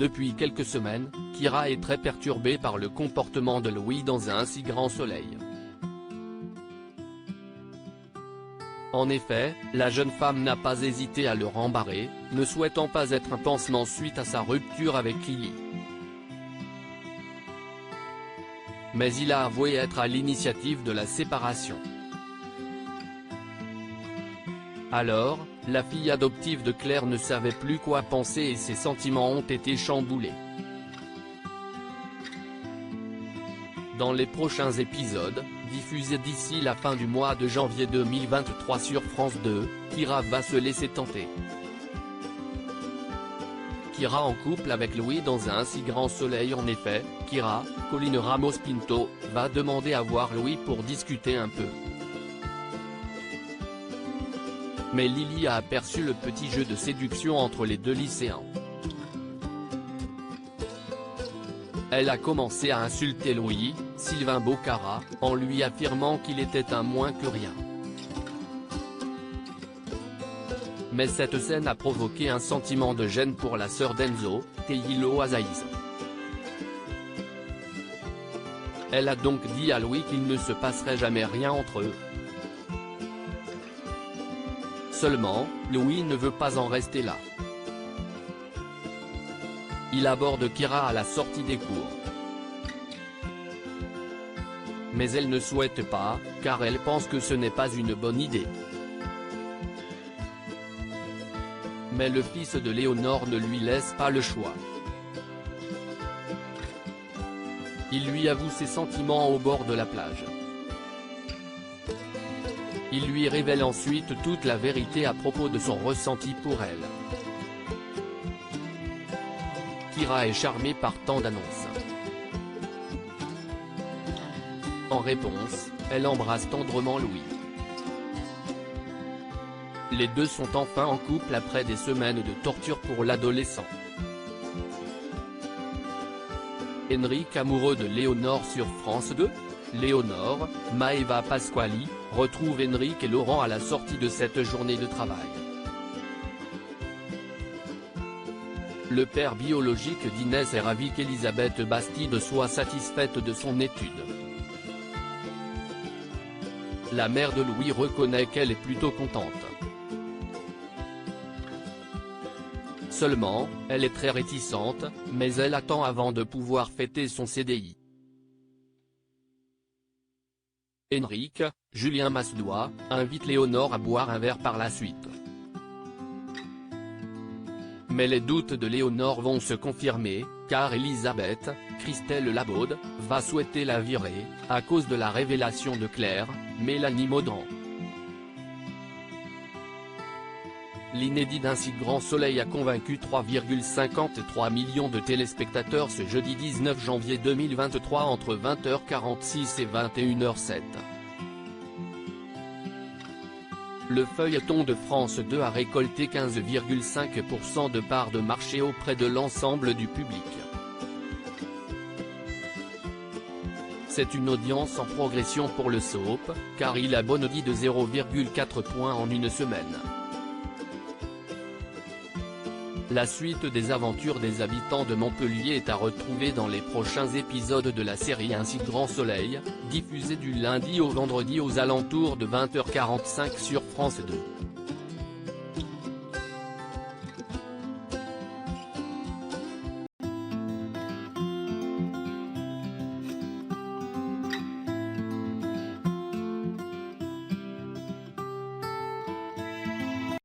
Depuis quelques semaines, Kyra est très perturbée par le comportement de Louis dans un si grand soleil. En effet, la jeune femme n'a pas hésité à le rembarrer, ne souhaitant pas être un pansement suite à sa rupture avec Lily. Mais il a avoué être à l'initiative de la séparation. Alors, la fille adoptive de Claire ne savait plus quoi penser et ses sentiments ont été chamboulés. Dans les prochains épisodes, diffusés d'ici la fin du mois de janvier 2023 sur France 2, Kyra va se laisser tenter. Kyra en couple avec Louis dans un si grand soleil. En effet, Kyra, Colline Ramos Pinto, va demander à voir Louis pour discuter un peu. Mais Lily a aperçu le petit jeu de séduction entre les deux lycéens. Elle a commencé à insulter Louis, Sylvain Bocara, en lui affirmant qu'il était un moins que rien. Mais cette scène a provoqué un sentiment de gêne pour la sœur d'Enzo, Teilo Azaïs. Elle a donc dit à Louis qu'il ne se passerait jamais rien entre eux. Seulement, Louis ne veut pas en rester là. Il aborde Kyra à la sortie des cours. Mais elle ne souhaite pas, car elle pense que ce n'est pas une bonne idée. Mais le fils de Léonore ne lui laisse pas le choix. Il lui avoue ses sentiments au bord de la plage. Il lui révèle ensuite toute la vérité à propos de son ressenti pour elle. Kyra est charmée par tant d'annonces. En réponse, elle embrasse tendrement Louis. Les deux sont enfin en couple après des semaines de torture pour l'adolescent. Enrique amoureux de Léonore sur France 2, Léonore, Maeva Pasquali, retrouve Enrique et Laurent à la sortie de cette journée de travail. Le père biologique d'Inès est ravi qu'Elisabeth Bastide soit satisfaite de son étude. La mère de Louis reconnaît qu'elle est plutôt contente. Seulement, elle est très réticente, mais elle attend avant de pouvoir fêter son CDI. Enrique, Julien Massedois, invite Léonore à boire un verre par la suite. Mais les doutes de Léonore vont se confirmer, car Elisabeth, Christelle Labaude, va souhaiter la virer, à cause de la révélation de Claire, Mélanie Maudran. L'inédit d'un si grand soleil a convaincu 3,53 millions de téléspectateurs ce jeudi 19 janvier 2023 entre 20h46 et 21h07. Le feuilleton de France 2 a récolté 15,5% de part de marché auprès de l'ensemble du public. C'est une audience en progression pour le soap, car il a bondi de 0,4 points en une semaine. La suite des aventures des habitants de Montpellier est à retrouver dans les prochains épisodes de la série Un si grand soleil, diffusée du lundi au vendredi aux alentours de 20h45 sur France 2.